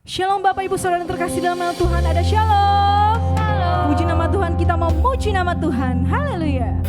Shalom Bapak Ibu Saudara yang terkasih dalam nama Tuhan, ada shalom. Puji nama Tuhan, kita mau memuji nama Tuhan. Haleluya.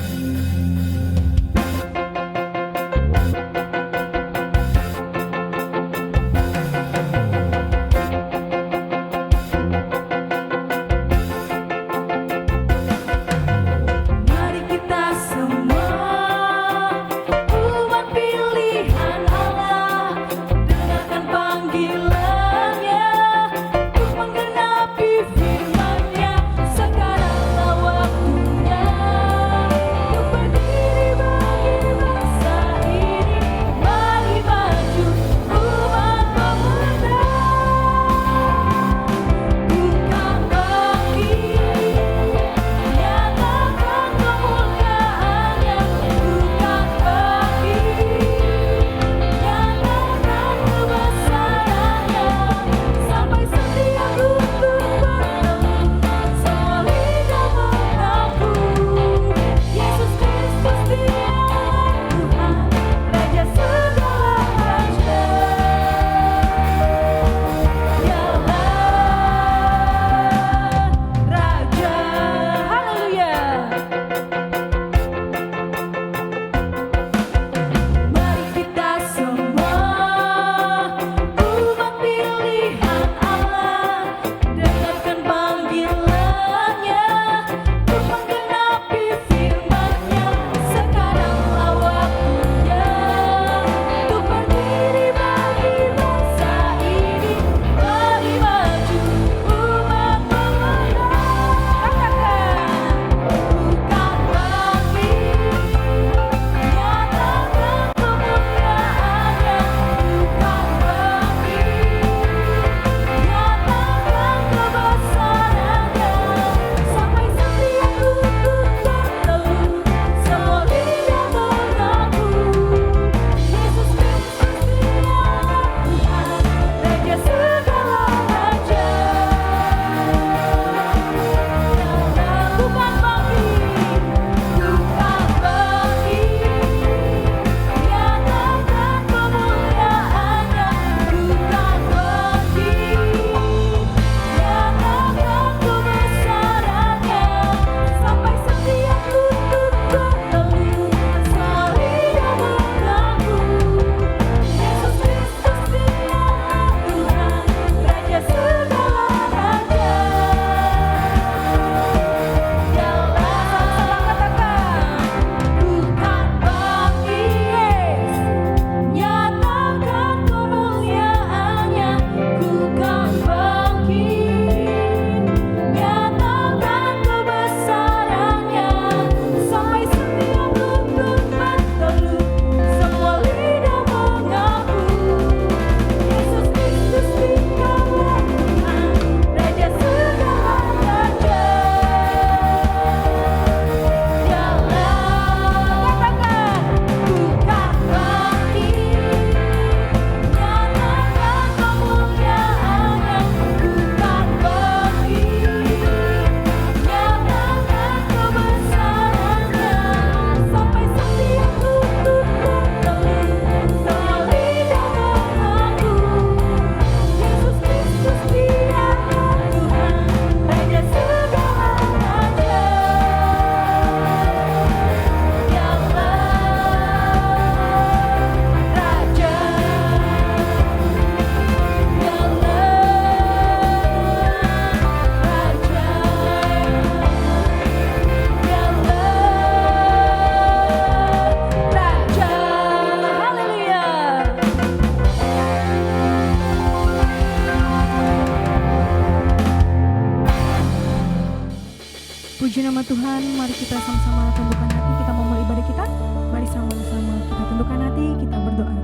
Puji nama Tuhan, mari kita sama-sama tundukkan hati, kita mau mulai ibadah kita. Mari sama-sama kita tundukkan hati, kita berdoa.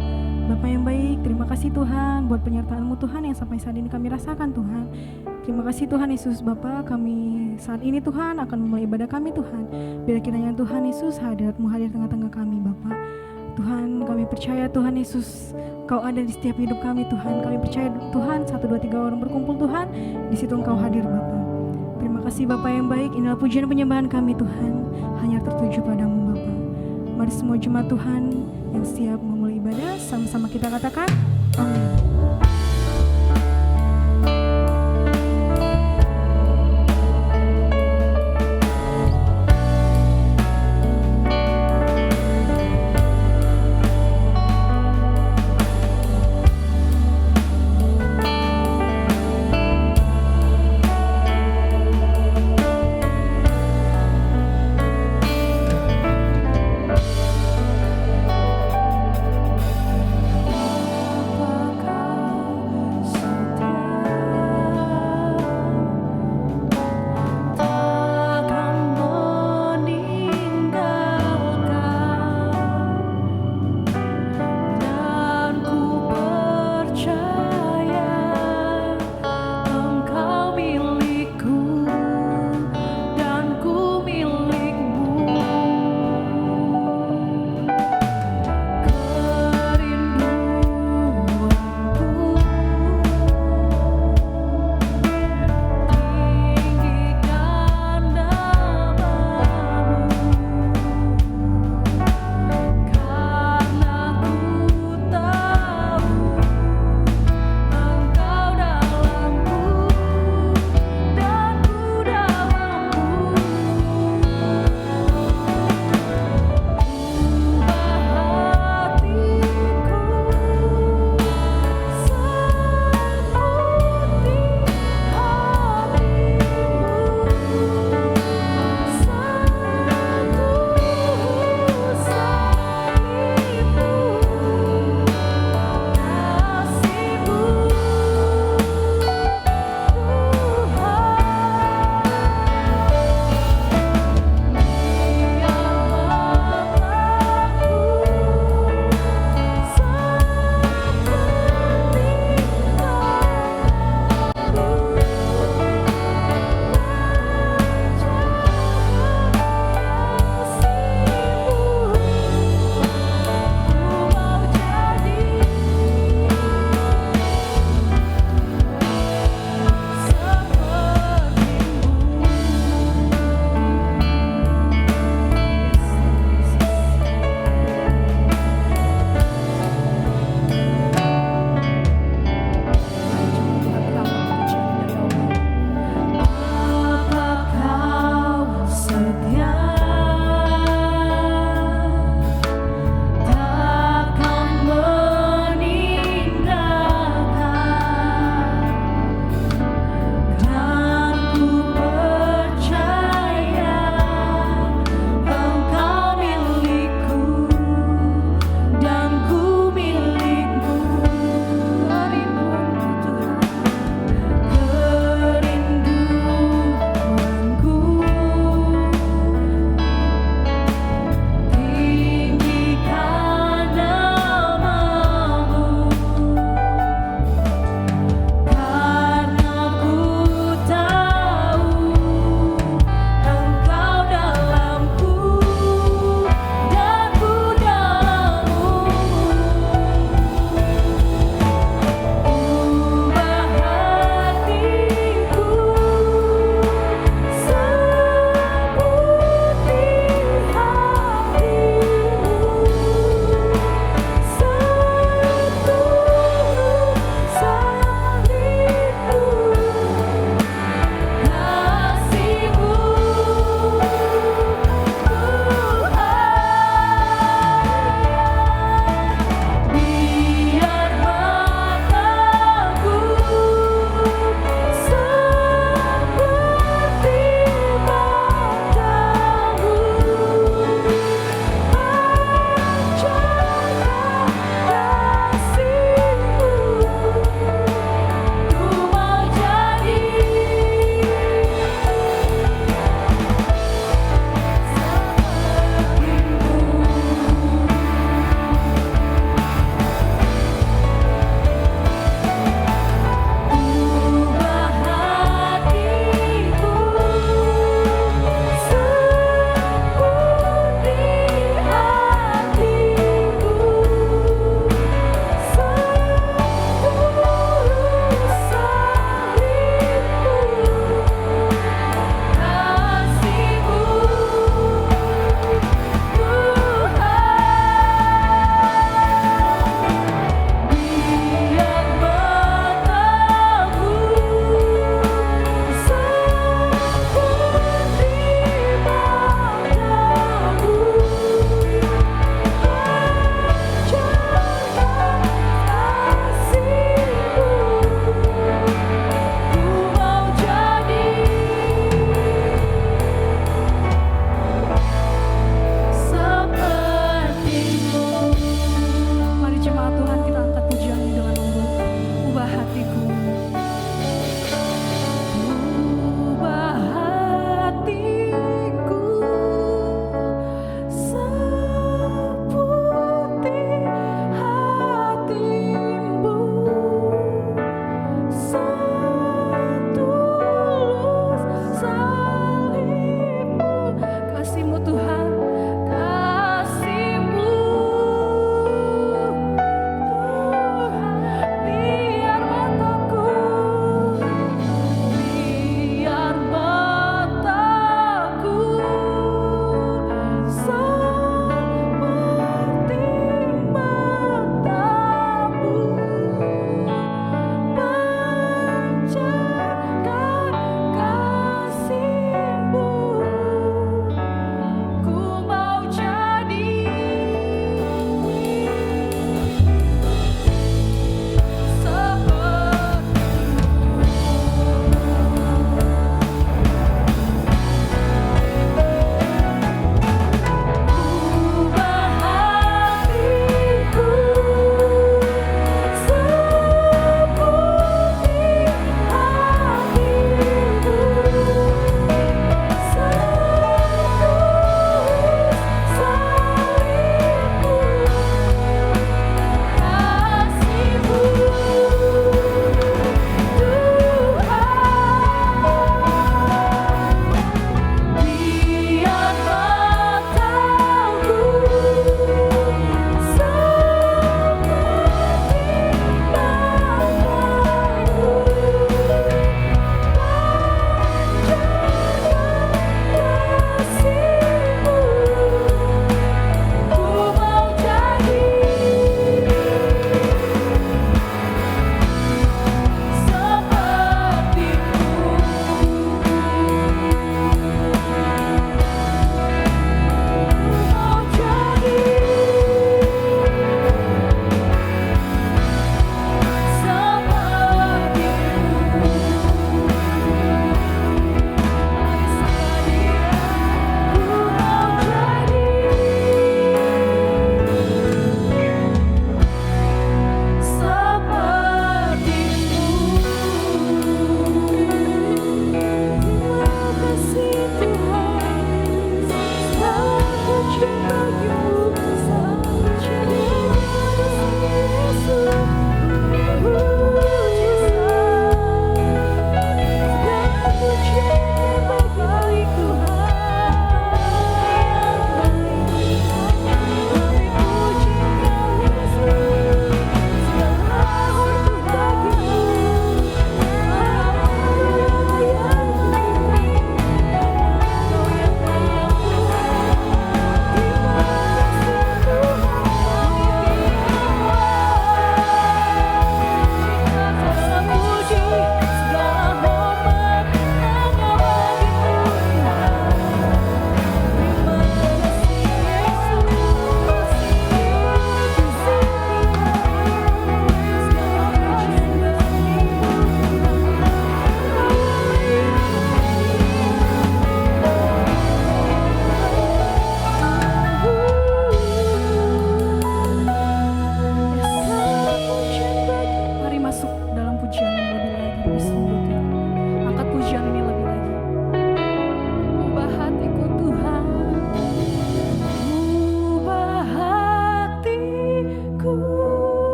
Bapa yang baik, terima kasih Tuhan buat penyertaan-Mu Tuhan yang sampai saat ini kami rasakan Tuhan. Terima kasih Tuhan Yesus Bapa, kami saat ini Tuhan akan memulai ibadah kami Tuhan. Biar kiranya Tuhan Yesus hadirat-Mu hadir tengah-tengah kami Bapa. Tuhan, kami percaya Tuhan Yesus Kau ada di setiap hidup kami Tuhan. Kami percaya Tuhan 1, 2, 3 orang berkumpul Tuhan, di situ Engkau hadir Bapa. Terima kasih Bapa yang baik, inilah pujian penyembahan kami Tuhan, hanya tertuju padamu Bapa. Mari semua jemaat Tuhan yang siap memulai ibadah, sama-sama kita katakan amin.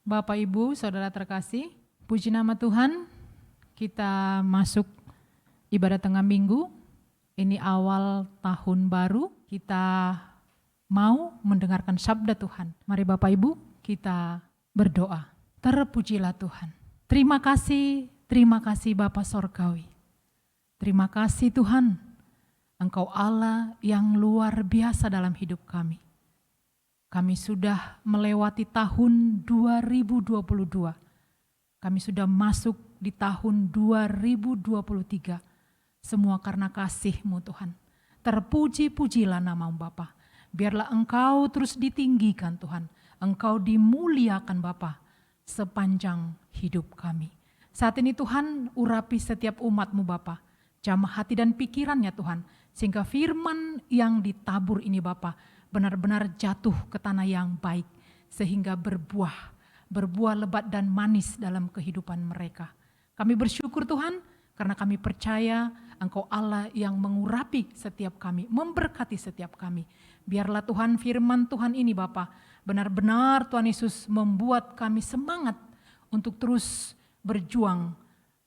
Bapak, Ibu, Saudara terkasih, puji nama Tuhan, kita masuk ibadah tengah minggu. Ini awal tahun baru, kita mau mendengarkan sabda Tuhan. Mari Bapak Ibu, kita berdoa. Terpujilah Tuhan. Terima kasih Bapa Sorgawi. Terima kasih Tuhan, Engkau Allah yang luar biasa dalam hidup kami. Kami sudah melewati tahun 2022. Kami sudah masuk di tahun 2023. Semua karena kasih-Mu Tuhan. Terpuji-pujilah nama-Mu Bapa. Biarlah Engkau terus ditinggikan Tuhan. Engkau dimuliakan Bapa sepanjang hidup kami. Saat ini Tuhan urapi setiap umat-Mu Bapa. Jamah hati dan pikirannya Tuhan. Sehingga firman yang ditabur ini Bapa benar-benar jatuh ke tanah yang baik sehingga berbuah lebat dan manis dalam kehidupan mereka. Kami bersyukur Tuhan karena kami percaya Engkau Allah yang mengurapi setiap kami, memberkati setiap kami. Biarlah Tuhan firman Tuhan ini Bapa benar-benar Tuhan Yesus membuat kami semangat untuk terus berjuang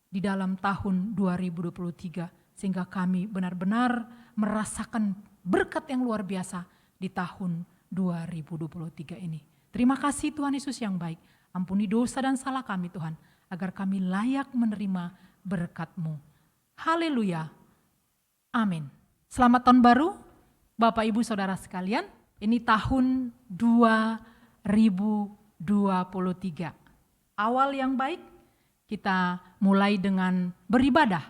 di dalam tahun 2023 sehingga kami benar-benar merasakan berkat yang luar biasa di tahun 2023 ini. Terima kasih Tuhan Yesus yang baik. Ampuni dosa dan salah kami Tuhan, agar kami layak menerima berkat-Mu. Haleluya. Amin. Selamat tahun baru Bapak Ibu Saudara sekalian. Ini tahun 2023. Awal yang baik, kita mulai dengan beribadah.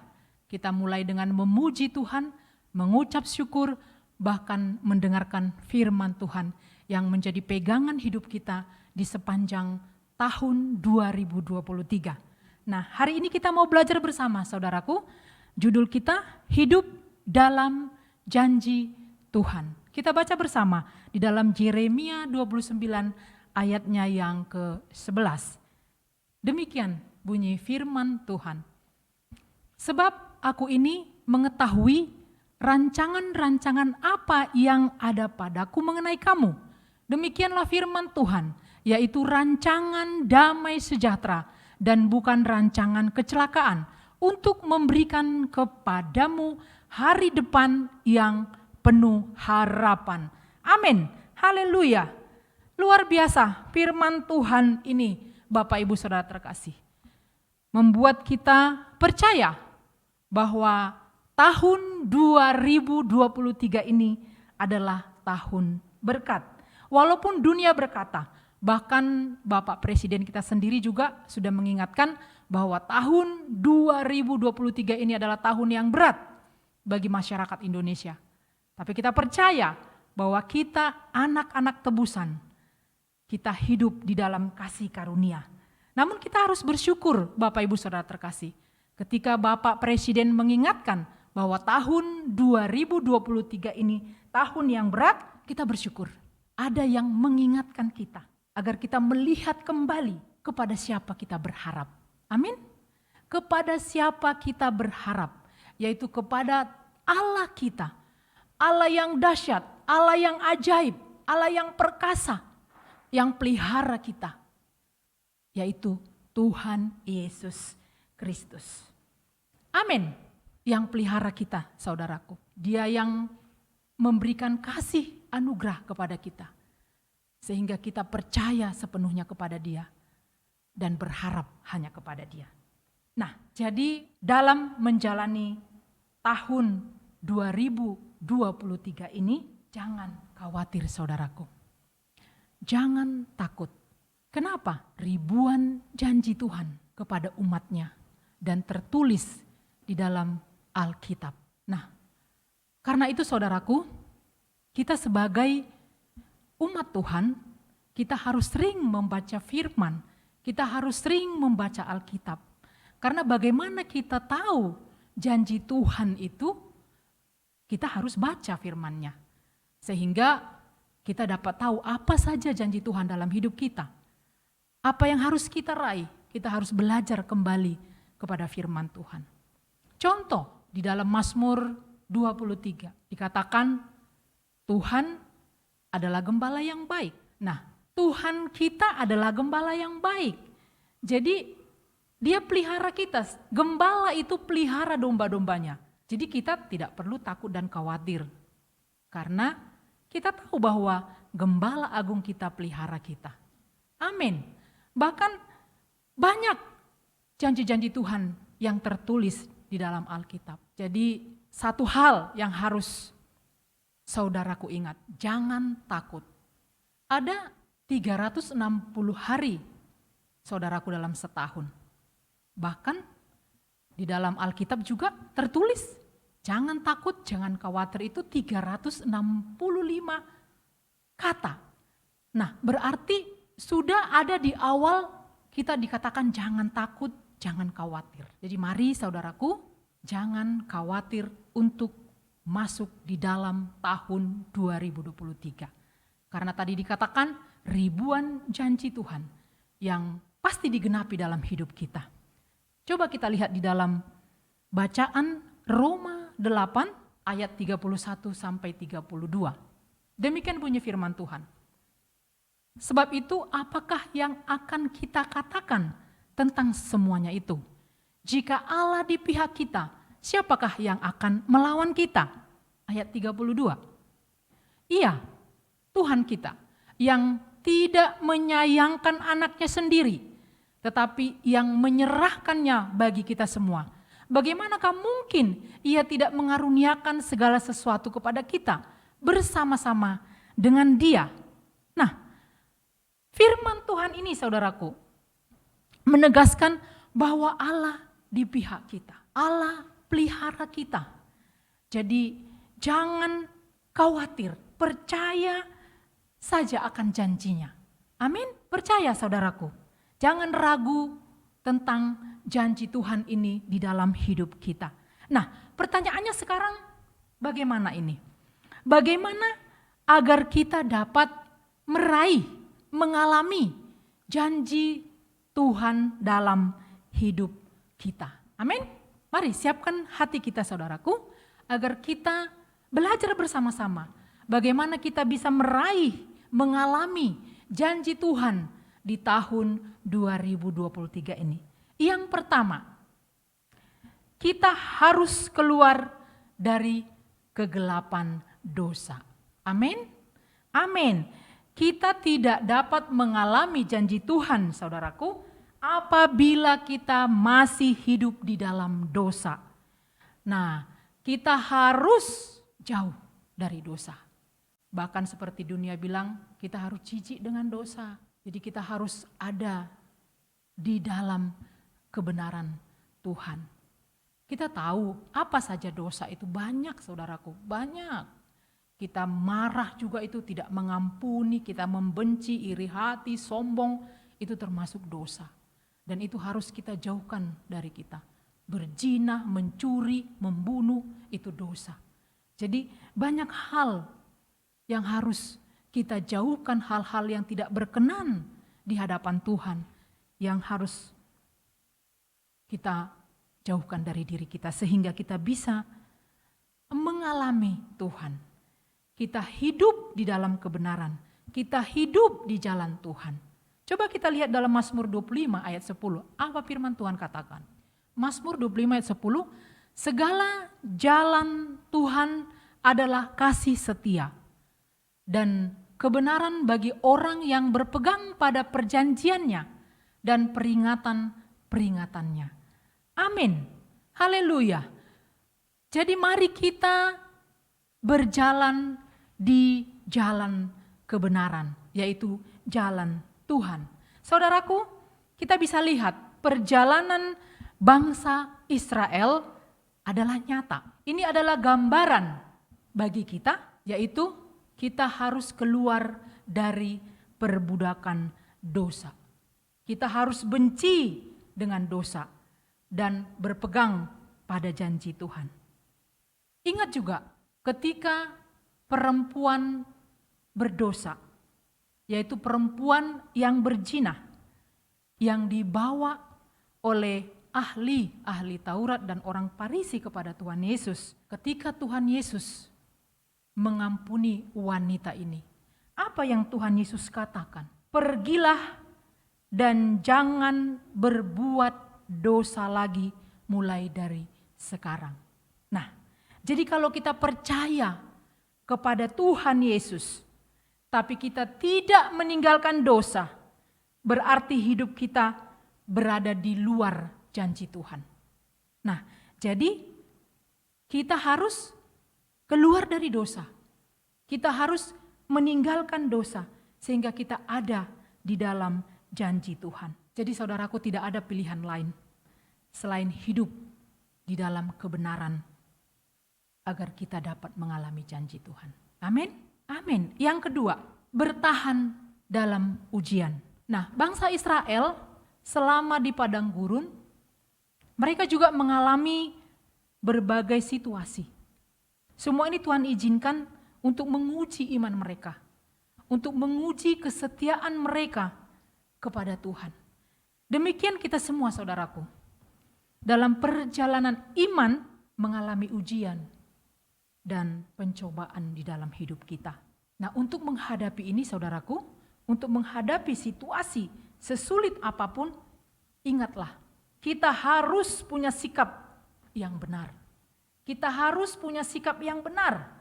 Kita mulai dengan memuji Tuhan, mengucap syukur, bahkan mendengarkan firman Tuhan yang menjadi pegangan hidup kita di sepanjang tahun 2023. Nah, hari ini kita mau belajar bersama saudaraku. Judul kita, Hidup dalam Janji Tuhan. Kita baca bersama di dalam Yeremia 29 ayatnya yang ke-11. Demikian bunyi firman Tuhan. Sebab aku ini mengetahui rancangan-rancangan apa yang ada padaku mengenai kamu. Demikianlah firman Tuhan, yaitu rancangan damai sejahtera dan bukan rancangan kecelakaan, untuk memberikan kepadamu hari depan yang penuh harapan. Amin. Haleluya. Luar biasa firman Tuhan ini, Bapak Ibu Saudara terkasih. Membuat kita percaya bahwa tahun 2023 ini adalah tahun berkat. Walaupun dunia berkata, bahkan Bapak Presiden kita sendiri juga sudah mengingatkan bahwa tahun 2023 ini adalah tahun yang berat bagi masyarakat Indonesia. Tapi kita percaya bahwa kita anak-anak tebusan, kita hidup di dalam kasih karunia. Namun kita harus bersyukur Bapak Ibu Saudara terkasih, ketika Bapak Presiden mengingatkan bahwa tahun 2023 ini tahun yang berat, kita bersyukur. Ada yang mengingatkan kita agar kita melihat kembali kepada siapa kita berharap. Amin. Kepada siapa kita berharap, yaitu kepada Allah kita. Allah yang dahsyat, Allah yang ajaib, Allah yang perkasa, yang pelihara kita, yaitu Tuhan Yesus Kristus. Amin. Yang pelihara kita, saudaraku. Dia yang memberikan kasih anugerah kepada kita. Sehingga kita percaya sepenuhnya kepada Dia dan berharap hanya kepada Dia. Nah, jadi dalam menjalani tahun 2023 ini, jangan khawatir saudaraku. Jangan takut. Kenapa? Ribuan janji Tuhan kepada umatnya dan tertulis di dalam Alkitab. Nah, karena itu saudaraku, kita sebagai umat Tuhan, kita harus sering membaca firman, kita harus sering membaca Alkitab. Karena bagaimana kita tahu janji Tuhan itu, kita harus baca firman-Nya. Sehingga kita dapat tahu apa saja janji Tuhan dalam hidup kita. Apa yang harus kita raih, kita harus belajar kembali kepada firman Tuhan. Contoh, di dalam Mazmur 23 dikatakan Tuhan adalah gembala yang baik. Nah, Tuhan kita adalah gembala yang baik. Jadi dia pelihara kita. Gembala itu pelihara domba-dombanya. Jadi kita tidak perlu takut dan khawatir. Karena kita tahu bahwa gembala agung kita pelihara kita. Amin. Bahkan banyak janji-janji Tuhan yang tertulis di dalam Alkitab. Jadi satu hal yang harus saudaraku ingat, jangan takut. Ada 360 hari saudaraku dalam setahun. Bahkan di dalam Alkitab juga tertulis, jangan takut, jangan khawatir, itu 365 kata. Nah, berarti sudah ada di awal kita dikatakan jangan takut, jangan khawatir. Jadi mari saudaraku, jangan khawatir untuk masuk di dalam tahun 2023. Karena tadi dikatakan ribuan janji Tuhan yang pasti digenapi dalam hidup kita. Coba kita lihat di dalam bacaan Roma 8 ayat 31 sampai 32. Demikian bunyi firman Tuhan. Sebab itu apakah yang akan kita katakan tentang semuanya itu? Jika Allah di pihak kita, siapakah yang akan melawan kita? Ayat 32. Iya, Tuhan kita yang tidak menyayangkan anaknya sendiri, tetapi yang menyerahkannya bagi kita semua. Bagaimanakah mungkin ia tidak mengaruniakan segala sesuatu kepada kita bersama-sama dengan dia? Nah, firman Tuhan ini saudaraku menegaskan bahwa Allah di pihak kita. Allah pelihara kita. Jadi jangan khawatir, percaya saja akan janjinya. Amin, percaya saudaraku. Jangan ragu tentang janji Tuhan ini di dalam hidup kita. Nah, pertanyaannya sekarang bagaimana ini? Bagaimana agar kita dapat meraih, mengalami janji Tuhan dalam hidup kita? Amin. Mari siapkan hati kita saudaraku, agar kita belajar bersama-sama bagaimana kita bisa meraih, mengalami janji Tuhan di tahun 2023 ini. Yang pertama, kita harus keluar dari kegelapan dosa. Amin. Amin. Kita tidak dapat mengalami janji Tuhan, saudaraku, apabila kita masih hidup di dalam dosa. Nah, kita harus jauh dari dosa. Bahkan seperti dunia bilang, kita harus jijik dengan dosa. Jadi kita harus ada di dalam kebenaran Tuhan. Kita tahu apa saja dosa itu, banyak saudaraku, banyak. Kita marah juga itu tidak mengampuni, kita membenci, iri hati, sombong, itu termasuk dosa. Dan itu harus kita jauhkan dari kita. Berzina, mencuri, membunuh, itu dosa. Jadi banyak hal yang harus kita jauhkan, hal-hal yang tidak berkenan di hadapan Tuhan, yang harus kita jauhkan dari diri kita sehingga kita bisa mengalami Tuhan. Kita hidup di dalam kebenaran, kita hidup di jalan Tuhan. Coba kita lihat dalam Mazmur 25 ayat 10, apa firman Tuhan katakan? Mazmur 25 ayat 10, segala jalan Tuhan adalah kasih setia dan kebenaran bagi orang yang berpegang pada perjanjiannya dan peringatan-peringatannya. Amin. Haleluya. Jadi mari kita berjalan di jalan kebenaran, yaitu jalan Tuhan. Saudaraku, kita bisa lihat perjalanan bangsa Israel adalah nyata. Ini adalah gambaran bagi kita, yaitu kita harus keluar dari perbudakan dosa. Kita harus benci dengan dosa dan berpegang pada janji Tuhan. Ingat juga ketika perempuan berdosa, yaitu perempuan yang berzina, yang dibawa oleh ahli Taurat dan orang Farisi kepada Tuhan Yesus. Ketika Tuhan Yesus mengampuni wanita ini, apa yang Tuhan Yesus katakan? pergilah dan jangan berbuat dosa lagi mulai dari sekarang. Nah, jadi kalau kita percaya kepada Tuhan Yesus, tapi kita tidak meninggalkan dosa, berarti hidup kita berada di luar janji Tuhan. Nah, jadi kita harus keluar dari dosa. Kita harus meninggalkan dosa sehingga kita ada di dalam janji Tuhan. Jadi saudaraku, tidak ada pilihan lain selain hidup di dalam kebenaran agar kita dapat mengalami janji Tuhan. Amin. Amin. Yang kedua, bertahan dalam ujian. Nah, bangsa Israel selama di padang gurun, mereka juga mengalami berbagai situasi. Semua ini Tuhan izinkan untuk menguji iman mereka, untuk menguji kesetiaan mereka kepada Tuhan. Demikian kita semua saudaraku, dalam perjalanan iman mengalami ujian dan pencobaan di dalam hidup kita. Nah, untuk menghadapi ini saudaraku, untuk menghadapi situasi sesulit apapun, ingatlah, kita harus punya sikap yang benar. Kita harus punya sikap yang benar.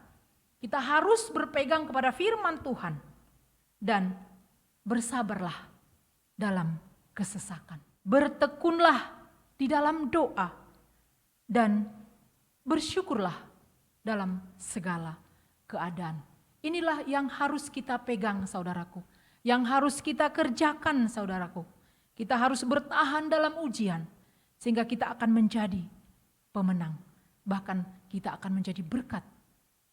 Kita harus berpegang kepada firman Tuhan dan bersabarlah dalam kesesakan. Bertekunlah di dalam doa dan bersyukurlah dalam segala keadaan. Inilah yang harus kita pegang saudaraku, yang harus kita kerjakan saudaraku. Kita harus bertahan dalam ujian sehingga kita akan menjadi pemenang. Bahkan kita akan menjadi berkat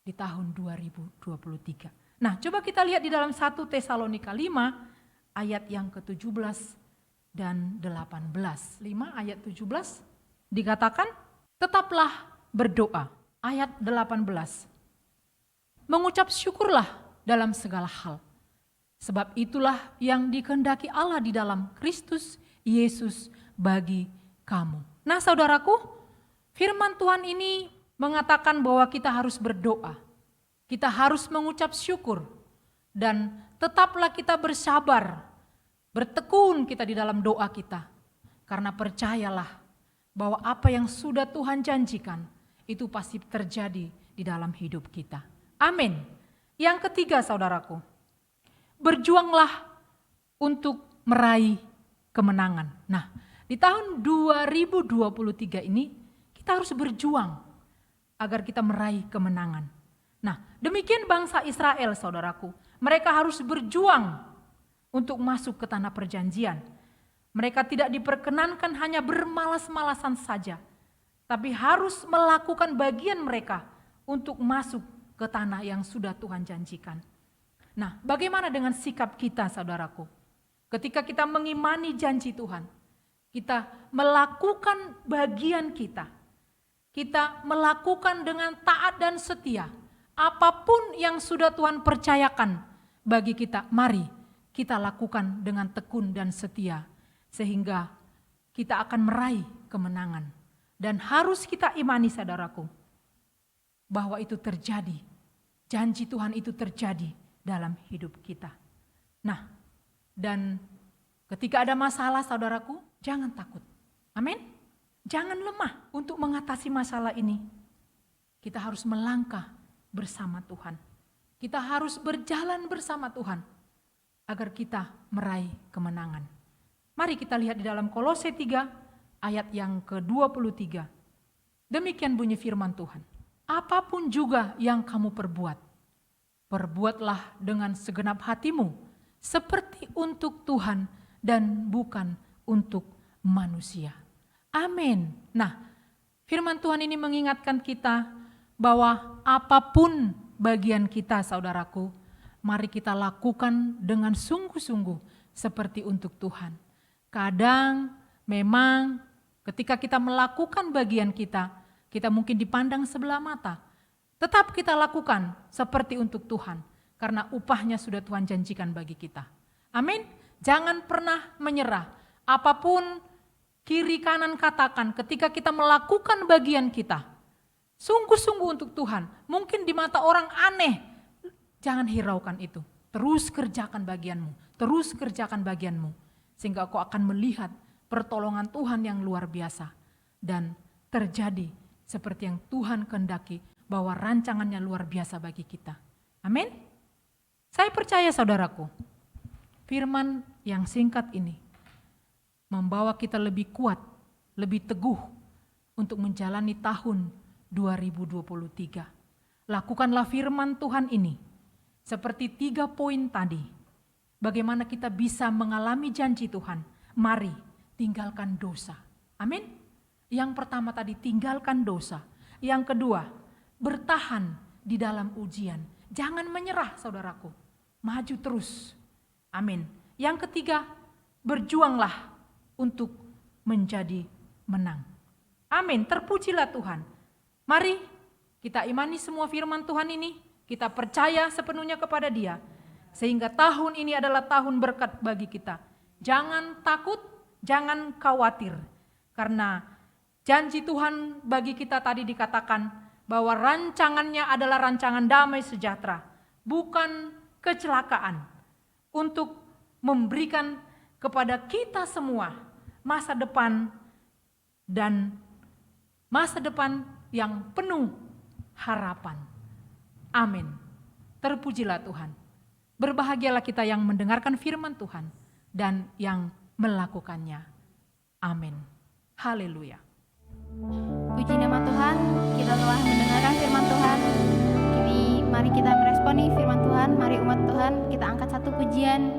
di tahun 2023. Nah, coba kita lihat di dalam 1 Tesalonika 5 ayat yang ke-17 dan 18. 5 ayat 17 dikatakan, tetaplah berdoa. Ayat 18. Mengucap syukurlah dalam segala hal. Sebab itulah yang dikehendaki Allah di dalam Kristus Yesus bagi kamu. Nah, saudaraku, firman Tuhan ini mengatakan bahwa kita harus berdoa. Kita harus mengucap syukur. Dan tetaplah kita bersabar. Bertekun kita di dalam doa kita. Karena percayalah bahwa apa yang sudah Tuhan janjikan itu pasti terjadi di dalam hidup kita. Amin. Yang ketiga saudaraku, berjuanglah untuk meraih kemenangan. Nah, di tahun 2023 ini kita harus berjuang agar kita meraih kemenangan. Nah, demikian bangsa Israel saudaraku. Mereka harus berjuang untuk masuk ke tanah perjanjian. Mereka tidak diperkenankan hanya bermalas-malasan saja, tapi harus melakukan bagian mereka untuk masuk ke tanah yang sudah Tuhan janjikan. Nah, bagaimana dengan sikap kita saudaraku? Ketika kita mengimani janji Tuhan, kita melakukan bagian kita. Kita melakukan dengan taat dan setia. Apapun yang sudah Tuhan percayakan bagi kita, mari kita lakukan dengan tekun dan setia. Sehingga kita akan meraih kemenangan. Dan harus kita imani saudaraku, bahwa itu terjadi. Janji Tuhan itu terjadi dalam hidup kita. Nah, dan ketika ada masalah saudaraku, jangan takut. Amin. Jangan lemah untuk mengatasi masalah ini. Kita harus melangkah bersama Tuhan. Kita harus berjalan bersama Tuhan agar kita meraih kemenangan. Mari kita lihat di dalam Kolose 3 ayat yang ke-23. Demikian bunyi firman Tuhan. Apapun juga yang kamu perbuat, perbuatlah dengan segenap hatimu seperti untuk Tuhan dan bukan untuk manusia. Amin. Nah, firman Tuhan ini mengingatkan kita bahwa apapun bagian kita saudaraku, mari kita lakukan dengan sungguh-sungguh seperti untuk Tuhan. Kadang memang ketika kita melakukan bagian kita mungkin dipandang sebelah mata. Tetap kita lakukan seperti untuk Tuhan, karena upahnya sudah Tuhan janjikan bagi kita. Amin. Jangan pernah menyerah. Apapun kiri kanan katakan ketika kita melakukan bagian kita, sungguh-sungguh untuk Tuhan. Mungkin di mata orang aneh, jangan hiraukan itu. Terus kerjakan bagianmu, terus kerjakan bagianmu. Sehingga kau akan melihat pertolongan Tuhan yang luar biasa. Dan terjadi seperti yang Tuhan kehendaki, bahwa rancangannya luar biasa bagi kita. Amin. Saya percaya saudaraku, firman yang singkat ini membawa kita lebih kuat, lebih teguh untuk menjalani tahun 2023. Lakukanlah firman Tuhan ini seperti 3 poin tadi. Bagaimana kita bisa mengalami janji Tuhan? Mari tinggalkan dosa. Amin. Yang pertama tadi, tinggalkan dosa. Yang kedua, bertahan di dalam ujian. Jangan menyerah saudaraku. Maju terus. Amin. Yang ketiga, berjuanglah untuk menjadi menang. Amin. Terpujilah Tuhan. Mari kita imani semua firman Tuhan ini. Kita percaya sepenuhnya kepada Dia. Sehingga tahun ini adalah tahun berkat bagi kita. Jangan takut, jangan khawatir. Karena janji Tuhan bagi kita tadi dikatakan bahwa rancangannya adalah rancangan damai sejahtera, bukan kecelakaan, untuk memberikan kepada kita semua masa depan dan masa depan yang penuh harapan. Amin. Terpujilah Tuhan. Berbahagialah kita yang mendengarkan firman Tuhan dan yang melakukannya. Amin. Haleluya. Puji nama Tuhan, kita telah mendengarkan firman Tuhan. Kini mari kita meresponi firman Tuhan. Mari umat Tuhan, kita angkat satu pujian.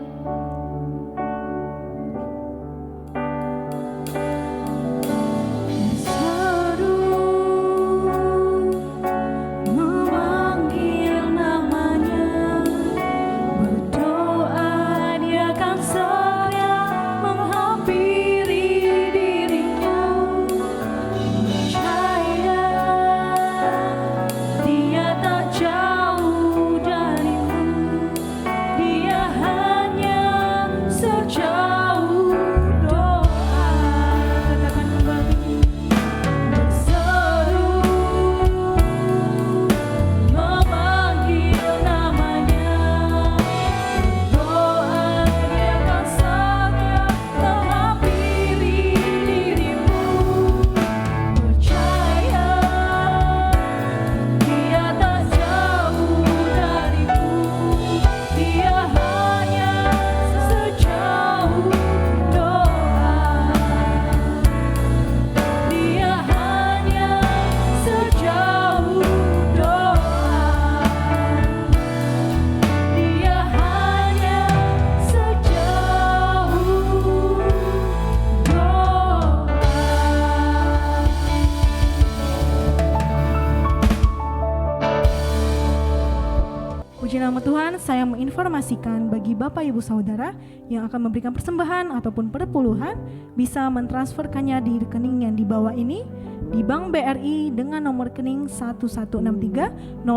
Puji nama Tuhan, saya menginformasikan bagi Bapak Ibu Saudara yang akan memberikan persembahan ataupun perpuluhan bisa mentransferkannya di rekening yang di bawah ini di Bank BRI dengan nomor rekening 1163 01 000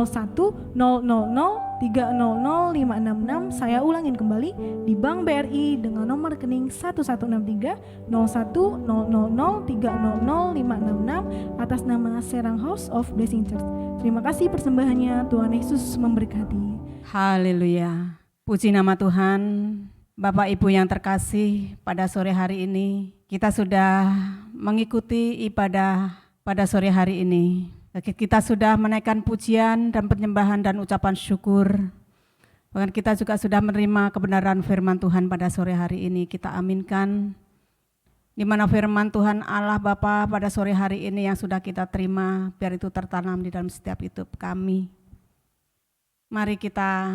300 566. Saya ulangin kembali, di Bank BRI dengan nomor rekening 1163 01 000 300 566 atas nama Serang House of Blessing Church. Terima kasih persembahannya, Tuhan Yesus memberkati. Haleluya. Puji nama Tuhan. Bapak Ibu yang terkasih, pada sore hari ini kita sudah mengikuti ibadah pada sore hari ini. Kita sudah menaikkan pujian dan penyembahan dan ucapan syukur. Bahkan kita juga sudah menerima kebenaran firman Tuhan pada sore hari ini. Kita aminkan di mana firman Tuhan Allah Bapa pada sore hari ini yang sudah kita terima, biar itu tertanam di dalam setiap hidup kami. Mari kita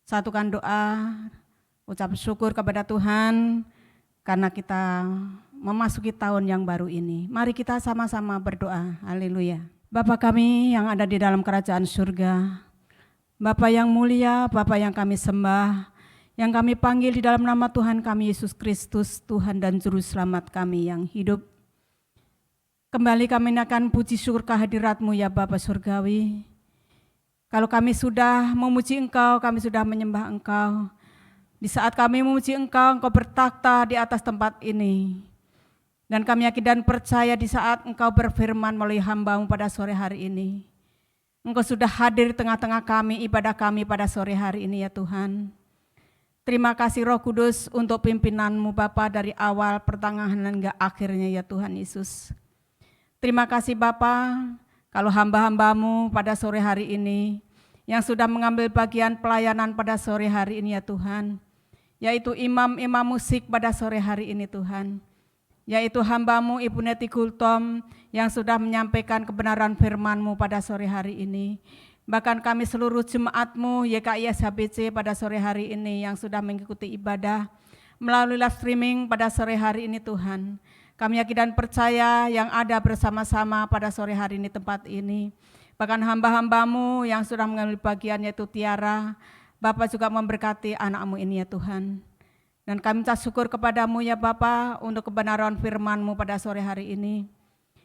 satukan doa, ucap syukur kepada Tuhan karena kita memasuki tahun yang baru ini. Mari kita sama-sama berdoa. Haleluya. Bapa kami yang ada di dalam kerajaan surga, Bapa yang mulia, Bapa yang kami sembah, yang kami panggil di dalam nama Tuhan kami Yesus Kristus, Tuhan dan Juru Selamat kami yang hidup. Kembali kami akan puji syukur kehadirat-Mu ya Bapa Surgawi. Kalau kami sudah memuji Engkau, kami sudah menyembah Engkau. Di saat kami memuji Engkau, Engkau bertakhta di atas tempat ini. Dan kami yakin dan percaya di saat Engkau berfirman melalui hamba-Mu pada sore hari ini, Engkau sudah hadir di tengah-tengah kami, ibadah kami pada sore hari ini ya Tuhan. Terima kasih Roh Kudus untuk pimpinan-Mu Bapa dari awal, pertengahan, hingga akhirnya ya Tuhan Yesus. Terima kasih Bapa, kalau hamba-hamba-Mu pada sore hari ini, yang sudah mengambil bagian pelayanan pada sore hari ini ya Tuhan, yaitu imam-imam musik pada sore hari ini Tuhan, yaitu hamba-Mu Ibu Neti Gultom, yang sudah menyampaikan kebenaran firman-Mu pada sore hari ini. Bahkan kami seluruh jemaat-Mu YKI SHBC pada sore hari ini yang sudah mengikuti ibadah melalui live streaming pada sore hari ini Tuhan. Kami yakin dan percaya yang ada bersama-sama pada sore hari ini tempat ini. Bahkan hamba-hamba-Mu yang sudah mengambil bagian yaitu Tiara, Bapak juga memberkati anak-Mu ini ya Tuhan. Dan kami minta syukur kepada-Mu ya Bapa untuk kebenaran firman-Mu pada sore hari ini.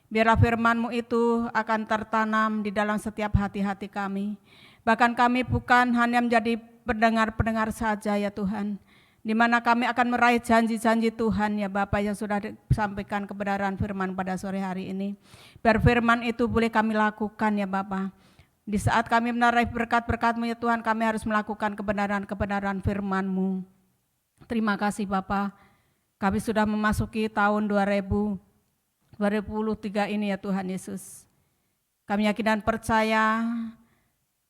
Biarlah firman-Mu itu akan tertanam di dalam setiap hati-hati kami. Bahkan kami bukan hanya menjadi pendengar-pendengar saja ya Tuhan, di mana kami akan meraih janji-janji Tuhan ya Bapa yang sudah disampaikan kebenaran firman pada sore hari ini. Biar firman itu boleh kami lakukan ya Bapa. Di saat kami menarik berkat-berkat-Mu ya Tuhan, kami harus melakukan kebenaran-kebenaran firman-Mu. Terima kasih Bapa, kami sudah memasuki tahun 2023 ini ya Tuhan Yesus. Kami yakin dan percaya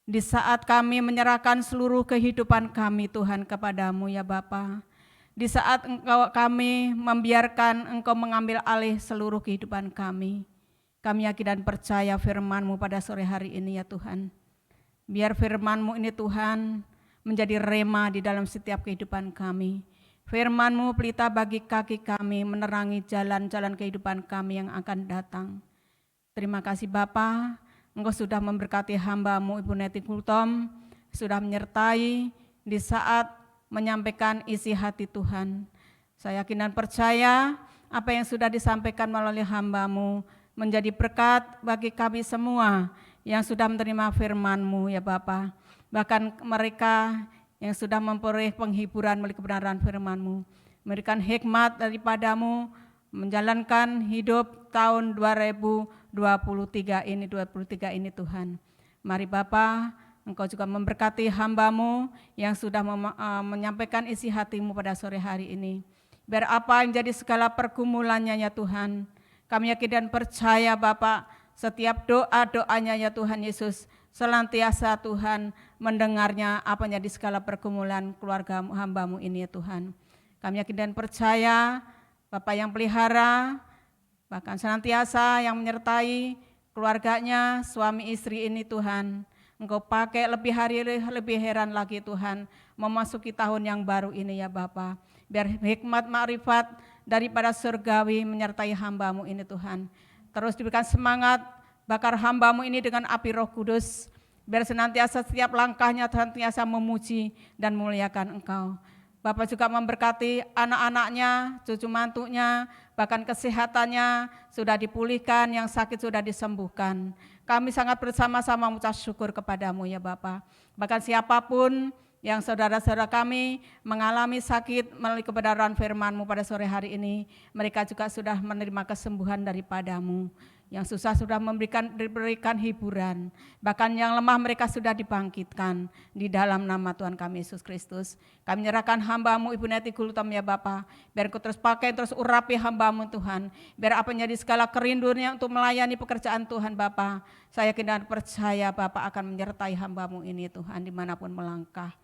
di saat kami menyerahkan seluruh kehidupan kami Tuhan kepada-Mu ya Bapa. Di saat kami membiarkan Engkau mengambil alih seluruh kehidupan kami. Kami yakin dan percaya firman-Mu pada sore hari ini ya Tuhan. Biar firman-Mu ini Tuhan menjadi rema di dalam setiap kehidupan kami. Firman-Mu pelita bagi kaki kami, menerangi jalan-jalan kehidupan kami yang akan datang. Terima kasih Bapa, Engkau sudah memberkati hamba-Mu Ibu Neti Gultom, sudah menyertai di saat menyampaikan isi hati Tuhan. Saya yakin dan percaya apa yang sudah disampaikan melalui hamba-Mu menjadi berkat bagi kami semua yang sudah menerima firman-Mu ya Bapa. Bahkan mereka yang sudah memperoleh penghiburan melalui kebenaran firman-Mu, memberikan hikmat daripada-Mu, menjalankan hidup tahun 2023 ini Tuhan. Mari Bapa, Engkau juga memberkati hamba-Mu yang sudah menyampaikan isi hati-Mu pada sore hari ini. Biar apa yang jadi segala pergumulannya ya Tuhan, kami yakin dan percaya Bapa, setiap doa-doanya ya Tuhan Yesus, senantiasa Tuhan mendengarnya apa yang di segala pergumulan keluarga hamba-Mu ini ya Tuhan. Kami yakin dan percaya Bapak yang pelihara, bahkan senantiasa yang menyertai keluarganya, suami istri ini Tuhan. Engkau pakai lebih hari lebih heran lagi Tuhan, memasuki tahun yang baru ini ya Bapa. Biar hikmat ma'rifat daripada surgawi menyertai hamba-Mu ini Tuhan. Terus diberikan semangat, bakar hamba-Mu ini dengan api Roh Kudus, biar senantiasa setiap langkahnya senantiasa memuji dan memuliakan Engkau. Bapak juga memberkati anak-anaknya, cucu mantunya, bahkan kesehatannya sudah dipulihkan, yang sakit sudah disembuhkan. Kami sangat bersama-sama mengucap syukur kepada-Mu ya Bapa. Bahkan siapapun yang saudara-saudara kami mengalami sakit melalui kebenaran firman-Mu pada sore hari ini, mereka juga sudah menerima kesembuhan daripada-Mu. Yang susah sudah diberikan hiburan, bahkan yang lemah mereka sudah dibangkitkan di dalam nama Tuhan kami Yesus Kristus. Kami menyerahkan hamba-Mu Ibu Neti Gultom ya Bapa, biar Engkau terus pakai, terus urapi hamba-Mu Tuhan, biar apa yang jadi segala kerinduannya untuk melayani pekerjaan Tuhan Bapa. Saya yakin dan percaya Bapa akan menyertai hamba-Mu ini Tuhan dimanapun melangkah.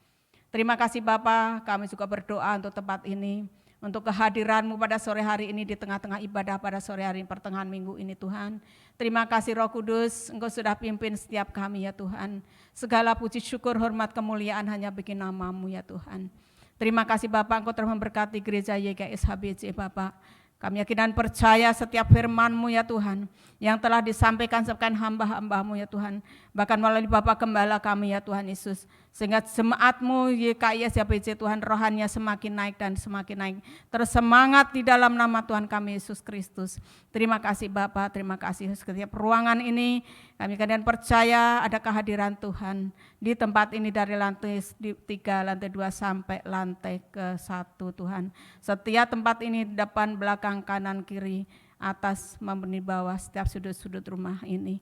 Terima kasih Bapa, kami juga berdoa untuk tempat ini, untuk kehadiran-Mu pada sore hari ini di tengah-tengah ibadah pada sore hari pertengahan minggu ini Tuhan. Terima kasih Roh Kudus, Engkau sudah pimpin setiap kami ya Tuhan. Segala puji syukur, hormat, kemuliaan hanya bagi nama-Mu ya Tuhan. Terima kasih Bapak, Engkau telah memberkati gereja YKI SHBC Bapak. Kami yakin dan percaya setiap firman-Mu ya Tuhan, yang telah disampaikan sebagai hamba-hamba-Mu ya Tuhan, bahkan melalui Bapak Gembala kami ya Tuhan Yesus, sehingga jemaat-Mu YKI SHBC Tuhan rohannya semakin naik dan semakin naik, terus semangat di dalam nama Tuhan kami Yesus Kristus. Terima kasih Bapak, terima kasih setiap ruangan ini, kami yakin dan percaya ada kehadiran Tuhan di tempat ini dari lantai 3, lantai 2 sampai lantai ke-1 Tuhan. Setiap tempat ini depan, belakang, kanan, kiri, atas, maupun di bawah, setiap sudut-sudut rumah ini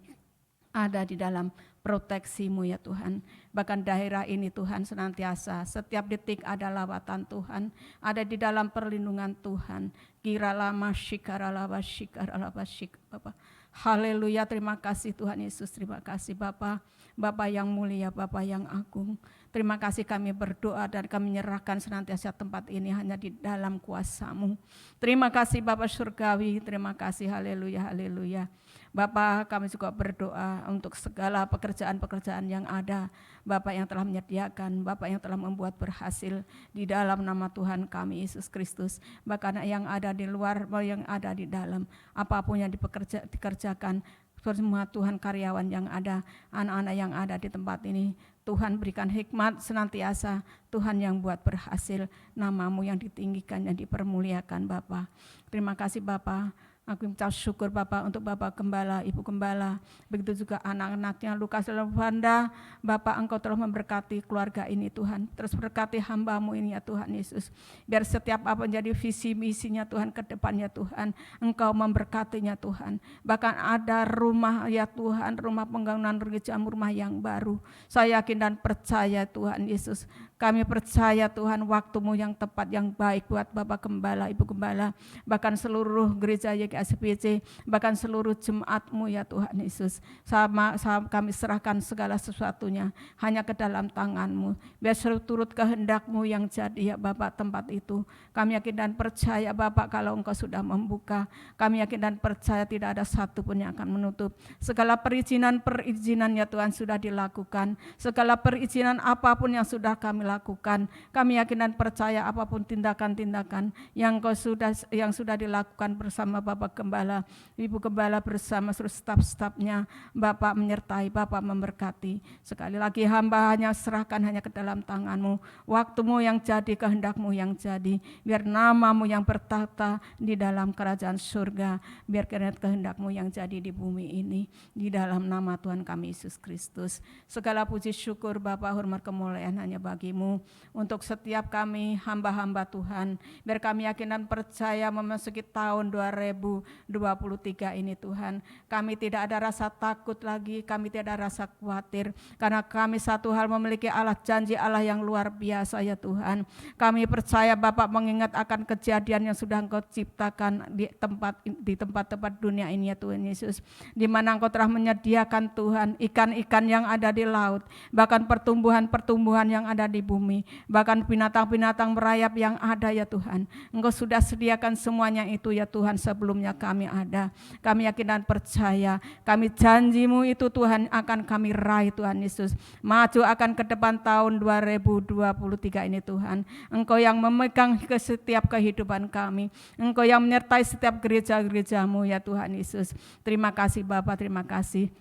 ada di dalam proteksi-Mu ya Tuhan. Bahkan daerah ini Tuhan senantiasa setiap detik ada lawatan Tuhan, ada di dalam perlindungan Tuhan. Kiralama shikaralaba shikaralaba shik Bapak. Haleluya, terima kasih Tuhan Yesus, terima kasih Bapak. Bapak yang mulia, Bapak yang agung. Terima kasih kami berdoa dan kami menyerahkan senantiasa tempat ini hanya di dalam kuasa-Mu. Terima kasih Bapak surgawi, terima kasih, haleluya, haleluya. Bapak, kami juga berdoa untuk segala pekerjaan-pekerjaan yang ada, Bapak yang telah menyediakan, Bapak yang telah membuat berhasil di dalam nama Tuhan kami Yesus Kristus. Bahkan yang ada di luar, yang ada di dalam, apapun yang dikerjakan, semua Tuhan karyawan yang ada, anak-anak yang ada di tempat ini, Tuhan berikan hikmat senantiasa, Tuhan yang buat berhasil, nama-Mu yang ditinggikan, yang dipermuliakan Bapak. Terima kasih Bapak. Aku minta syukur Bapak untuk Bapak Gembala, Ibu Gembala, begitu juga anak-anaknya Lukas dan Wanda. Bapak, Engkau telah memberkati keluarga ini Tuhan, terus berkati hamba-Mu ini ya Tuhan Yesus. Biar setiap apa menjadi visi misinya Tuhan ke depannya Tuhan, Engkau memberkatinya Tuhan. Bahkan ada rumah ya Tuhan, rumah pembangunan gereja, rumah yang baru. Saya yakin dan percaya Tuhan Yesus, kami percaya Tuhan waktu-Mu yang tepat, yang baik buat Bapak Gembala, Ibu Gembala, bahkan seluruh gereja YGSPC, bahkan seluruh jemaat-Mu ya Tuhan Yesus. Sama kami serahkan segala sesuatunya hanya ke dalam tangan-Mu. Biar turut kehendak-Mu yang jadi ya Bapak tempat itu. Kami yakin dan percaya Bapak kalau Engkau sudah membuka. Kami yakin dan percaya tidak ada satu pun yang akan menutup. Segala perizinan ya Tuhan sudah dilakukan. Segala perizinan apapun yang sudah kami lakukan, kami yakin dan percaya apapun tindakan-tindakan yang sudah dilakukan bersama Bapak Gembala, Ibu Gembala bersama seluruh staf-stafnya, Bapak menyertai, Bapak memberkati. Sekali lagi hamba hanya serahkan hanya ke dalam tangan-Mu, waktu-Mu yang jadi, kehendak-Mu yang jadi, biar nama-Mu yang bertata di dalam kerajaan surga, biar kehendak-Mu yang jadi di bumi ini, di dalam nama Tuhan kami Yesus Kristus. Segala puji syukur Bapak, hormat kemuliaan hanya bagi-Mu. Untuk setiap kami hamba-hamba Tuhan, biar kami yakin dan percaya memasuki tahun 2023 ini Tuhan, kami tidak ada rasa takut lagi, kami tidak ada rasa khawatir, karena kami satu hal memiliki Allah, janji Allah yang luar biasa ya Tuhan. Kami percaya Bapak mengingat akan kejadian yang sudah Engkau ciptakan di tempat-tempat dunia ini ya Tuhan Yesus, di mana Engkau telah menyediakan Tuhan ikan-ikan yang ada di laut, bahkan pertumbuhan-pertumbuhan yang ada di bumi, bahkan binatang-binatang merayap yang ada ya Tuhan. Engkau sudah sediakan semuanya itu ya Tuhan sebelumnya kami ada. Kami yakin dan percaya, kami janji-Mu itu Tuhan akan kami raih Tuhan Yesus. Maju akan ke depan tahun 2023 ini Tuhan. Engkau yang memegang ke setiap kehidupan kami. Engkau yang menyertai setiap gereja-gereja-Mu ya Tuhan Yesus. Terima kasih Bapak, terima kasih.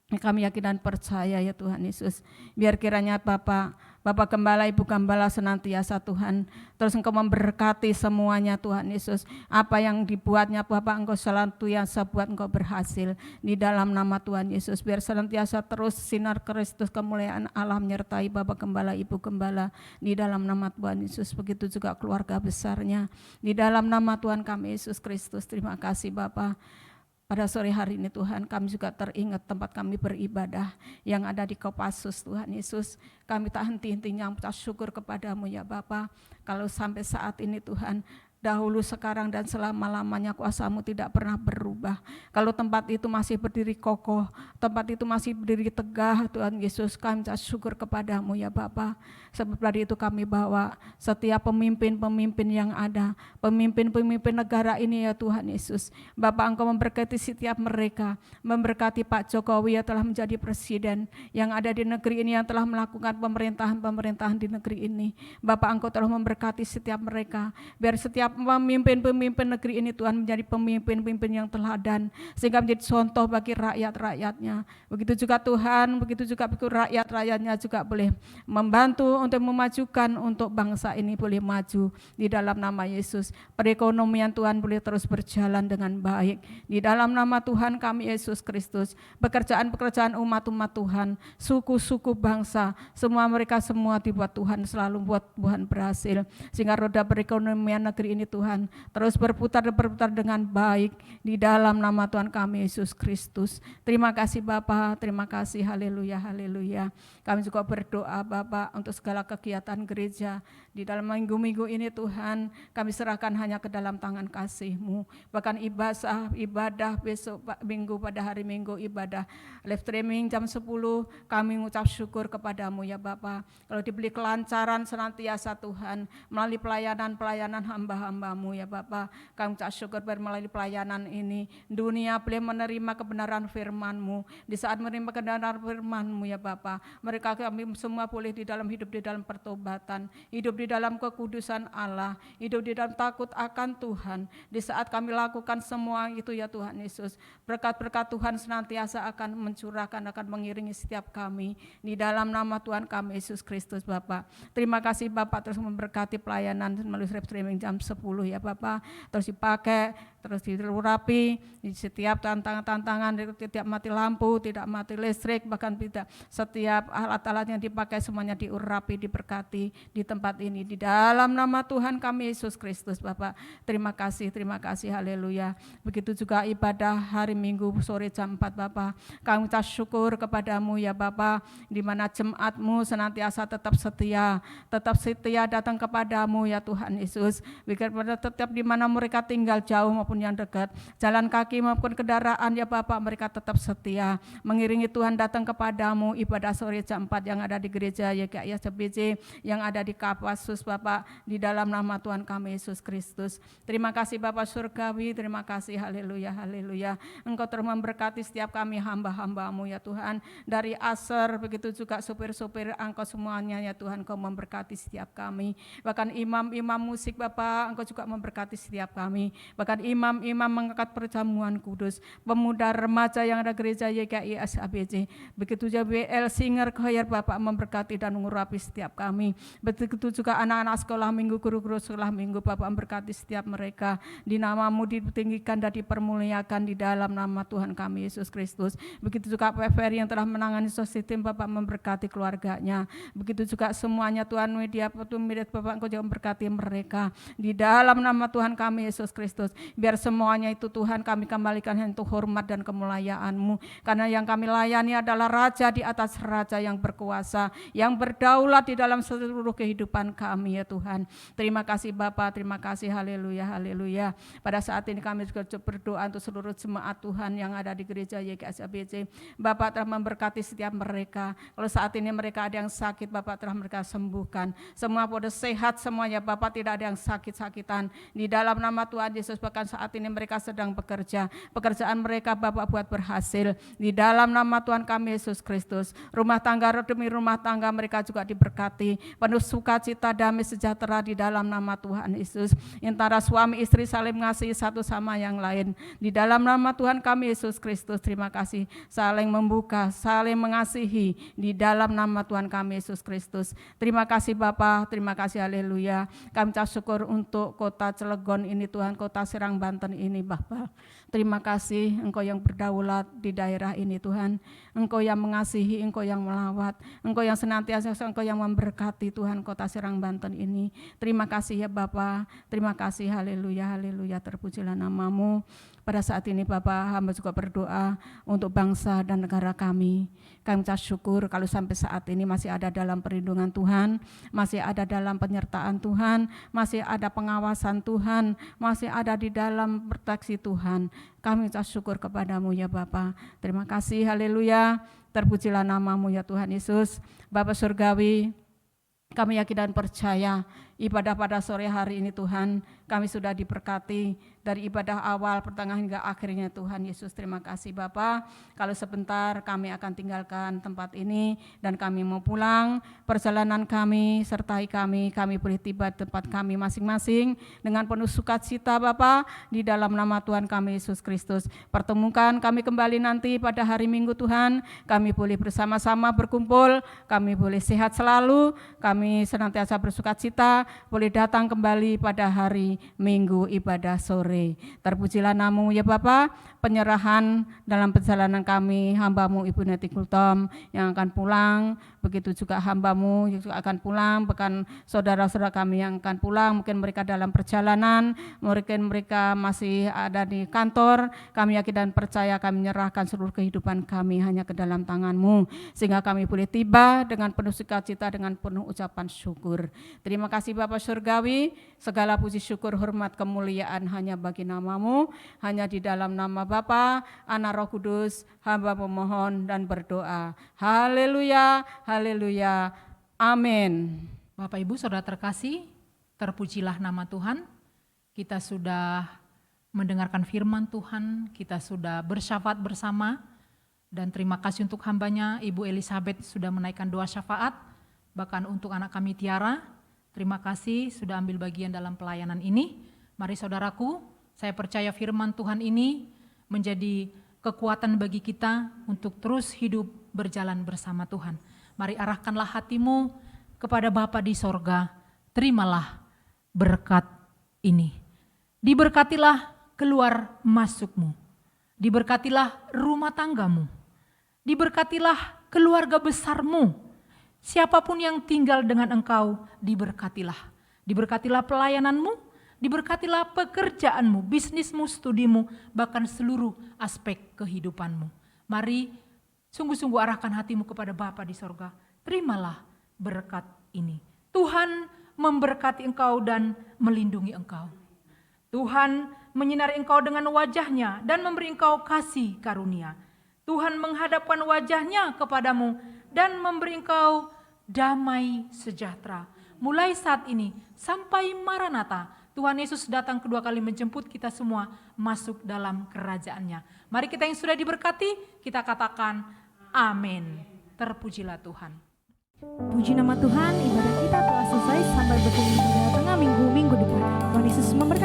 Kami yakin dan percaya ya Tuhan Yesus. Biar kiranya Bapak Gembala, Ibu Gembala senantiasa Tuhan, terus Engkau memberkati semuanya Tuhan Yesus. Apa yang dibuatnya Bapak, Engkau senantiasa buat Engkau berhasil di dalam nama Tuhan Yesus. Biar senantiasa terus sinar Kristus, kemuliaan Allah menyertai Bapak Gembala, Ibu Gembala di dalam nama Tuhan Yesus. Begitu juga keluarga besarnya di dalam nama Tuhan kami Yesus Kristus. Terima kasih Bapak. Pada sore hari ini Tuhan, kami juga teringat tempat kami beribadah yang ada di Kopassus Tuhan Yesus. Kami tak henti-hentinya mengucap syukur kepadamu ya Bapa. Kalau sampai saat ini Tuhan, dahulu, sekarang, dan selama-lamanya kuasa-Mu tidak pernah berubah. Kalau tempat itu masih berdiri kokoh, tempat itu masih berdiri tegah Tuhan Yesus, kami mengucap syukur kepadamu ya Bapa. Sebab dari itu kami bawa setiap pemimpin-pemimpin yang ada, pemimpin-pemimpin negara ini ya Tuhan Yesus. Bapa, Engkau memberkati setiap mereka, memberkati Pak Jokowi yang telah menjadi presiden, yang ada di negeri ini, yang telah melakukan pemerintahan di negeri ini. Bapa, Engkau telah memberkati setiap mereka, biar setiap pemimpin-pemimpin negeri ini Tuhan menjadi pemimpin-pemimpin yang teladan, sehingga menjadi contoh bagi rakyat-rakyatnya. Begitu juga Tuhan, begitu juga rakyat-rakyatnya juga boleh membantu untuk memajukan untuk bangsa ini boleh maju di dalam nama Yesus. Perekonomian Tuhan boleh terus berjalan dengan baik di dalam nama Tuhan kami Yesus Kristus. Pekerjaan-pekerjaan umat-umat Tuhan, suku-suku bangsa, semua mereka semua dibuat Tuhan, selalu buat Tuhan berhasil, sehingga roda perekonomian negeri ini Tuhan terus berputar dengan baik di dalam nama Tuhan kami Yesus Kristus. Terima kasih Bapa, terima kasih, haleluya, haleluya. Kami juga berdoa Bapa untuk segala kegiatan gereja di dalam minggu-minggu ini Tuhan, kami serahkan hanya ke dalam tangan kasih-Mu. Bahkan ibadah besok minggu, pada hari Minggu ibadah live streaming jam 10, kami mengucap syukur kepadamu ya Bapa. Kalau diberi kelancaran senantiasa Tuhan melalui pelayanan hamba-hambamu ya Bapa, kami mengucap syukur melalui pelayanan ini dunia boleh menerima kebenaran firman-Mu. Di saat menerima kebenaran firman-Mu ya Bapa, mereka kami semua boleh di dalam hidup di dalam pertobatan, hidup di dalam kekudusan Allah, hidup di dalam takut akan Tuhan. Di saat kami lakukan semua itu ya Tuhan Yesus, berkat-berkat Tuhan senantiasa akan mencurahkan, akan mengiringi setiap kami di dalam nama Tuhan kami Yesus Kristus Bapa. Terima kasih Bapak terus memberkati pelayanan melalui live streaming jam 10 ya Bapak, terus dipakai, terus dilurapi di setiap tantangan, tidak mati lampu, tidak mati listrik, bahkan tidak setiap alat-alat yang dipakai semuanya diurapi, diberkati di tempat ini di dalam nama Tuhan kami Yesus Kristus Bapak. Terima kasih, haleluya. Begitu juga ibadah hari Minggu sore jam 4 Bapak, kami ucap syukur kepadamu ya Bapak, di mana jemaat-Mu senantiasa tetap setia datang kepadamu ya Tuhan Yesus. Biar tetap di mana mereka tinggal jauh maupun yang dekat, jalan kaki maupun kendaraan ya Bapak, mereka tetap setia mengiringi Tuhan datang kepadamu. Ibadah sore jam 4 yang ada di gereja YKI SBC, yang ada di Kapasus Bapak, di dalam nama Tuhan kami Yesus Kristus. Terima kasih Bapak surgawi, terima kasih, haleluya, haleluya. Engkau terus memberkati setiap kami hamba-hambamu ya Tuhan, dari Aser begitu juga supir-supir Engkau semuanya ya Tuhan, Engkau memberkati setiap kami. Bahkan imam-imam musik Bapak, Engkau juga memberkati setiap kami. Bahkan imam-imam mengangkat perjamuan kudus, pemuda remaja yang ada gereja YKI SABC, begitu juga WL Singer Choir Bapak memberkati dan mengurapi setiap kami. Begitu juga anak-anak sekolah minggu, guru-guru sekolah minggu Bapak memberkati setiap mereka. Di nama-Mu ditinggikan dan dipermuliakan di dalam nama Tuhan kami Yesus Kristus. Begitu juga Pak Ferry yang telah menangani sositim Bapak memberkati keluarganya. Begitu juga semuanya Tuhan media Bapak, Engkau juga memberkati mereka di dalam nama Tuhan kami Yesus Kristus. Biar semuanya itu Tuhan kami kembalikan untuk hormat dan kemuliaan-Mu, karena yang kami layani adalah Raja di atas raja yang berkuasa, yang berdaulat di dalam seluruh kehidupan kami ya Tuhan. Terima kasih Bapak, terima kasih, haleluya, haleluya. Pada saat ini kami juga berdoa untuk seluruh jemaat Tuhan yang ada di gereja YKSABC. Bapak telah memberkati setiap mereka. Kalau saat ini mereka ada yang sakit, Bapak telah mereka sembuhkan. Semua pada sehat semuanya Bapak, tidak ada yang sakit-sakitan. Di dalam nama Tuhan Yesus, bahkan saat ini mereka sedang bekerja. Pekerjaan mereka Bapak buat berhasil. Di dalam nama Tuhan kami Yesus Kristus. Rumah tangga demi rumah tangga mereka juga diberkati. Penuh sukacita, damai sejahtera di dalam nama Tuhan Yesus. Antara suami istri saling mengasihi satu sama yang lain. Di dalam nama Tuhan kami Yesus Kristus, terima kasih. Saling membuka, saling mengasihi di dalam nama Tuhan kami Yesus Kristus. Terima kasih Bapa, terima kasih, haleluya. Kami ucap syukur untuk kota Cilegon ini Tuhan, kota Serang Banten ini Bapa. Terima kasih Engkau yang berdaulat di daerah ini Tuhan. Engkau yang mengasihi, Engkau yang melawat, Engkau yang senantiasa, Engkau yang memberkati Tuhan kota Serang Banten ini. Terima kasih ya Bapa, terima kasih, haleluya, haleluya, terpujilah nama-Mu. Pada saat ini Bapak, hamba juga berdoa untuk bangsa dan negara kami. Kami ucap syukur kalau sampai saat ini masih ada dalam perlindungan Tuhan, masih ada dalam penyertaan Tuhan, masih ada pengawasan Tuhan, masih ada di dalam proteksi Tuhan. Kami ucap syukur kepadamu ya Bapa. Terima kasih, haleluya. Terpujilah nama-Mu ya Tuhan Yesus. Bapa surgawi, kami yakin dan percaya ibadah pada sore hari ini Tuhan, kami sudah diberkati dari ibadah awal, pertengahan hingga akhirnya Tuhan Yesus. Terima kasih Bapa. Kalau sebentar kami akan tinggalkan tempat ini dan kami mau pulang, perjalanan kami sertai kami boleh tiba di tempat kami masing-masing dengan penuh sukacita Bapa, di dalam nama Tuhan kami Yesus Kristus. Pertemukan kami kembali nanti pada hari Minggu Tuhan, kami boleh bersama-sama berkumpul, kami boleh sehat selalu, kami senantiasa bersukacita, boleh datang kembali pada hari Minggu ibadah sore. Terpujilah namamu ya Bapa, penyerahan dalam perjalanan kami, hamba-Mu Ibu Neti Kultom yang akan pulang, begitu juga hamba-Mu yang juga akan pulang, bahkan saudara-saudara kami yang akan pulang, mungkin mereka dalam perjalanan, mungkin mereka masih ada di kantor, kami yakin dan percaya kami menyerahkan seluruh kehidupan kami hanya ke dalam tangan-Mu, sehingga kami boleh tiba dengan penuh sukacita, dengan penuh ucapan syukur. Terima kasih Bapa Surgawi, segala puji syukur hormat kemuliaan hanya bagi nama-Mu, hanya di dalam nama Bapa, Anak, Roh Kudus, hamba memohon dan berdoa. Haleluya, haleluya, amin. Bapak Ibu Saudara terkasih, terpujilah nama Tuhan. Kita sudah mendengarkan firman Tuhan, kita sudah bersyafaat bersama, dan terima kasih untuk hambanya Ibu Elizabeth sudah menaikkan doa syafaat, bahkan untuk anak kami Tiara, terima kasih sudah ambil bagian dalam pelayanan ini. Mari saudaraku, saya percaya firman Tuhan ini menjadi kekuatan bagi kita untuk terus hidup berjalan bersama Tuhan. Mari arahkanlah hatimu kepada Bapa di sorga, terimalah berkat ini. Diberkatilah keluar masukmu, diberkatilah rumah tanggamu, diberkatilah keluarga besarmu. Siapapun yang tinggal dengan engkau, diberkatilah. Diberkatilah pelayananmu, diberkatilah pekerjaanmu, bisnismu, studimu, bahkan seluruh aspek kehidupanmu. Mari sungguh-sungguh arahkan hatimu kepada Bapa di sorga. Terimalah berkat ini. Tuhan memberkati engkau dan melindungi engkau. Tuhan menyinari engkau dengan wajahnya dan memberi engkau kasih karunia. Tuhan menghadapkan wajahnya kepadamu dan memberi engkau damai sejahtera. Mulai saat ini sampai Maranatha, Tuhan Yesus datang kedua kali menjemput kita semua masuk dalam kerajaannya. Mari kita yang sudah diberkati, kita katakan amin. Terpujilah Tuhan. Puji nama Tuhan, ibadah kita telah selesai. Sampai bertemu pada tengah minggu depan. Tuhan Yesus memberkati.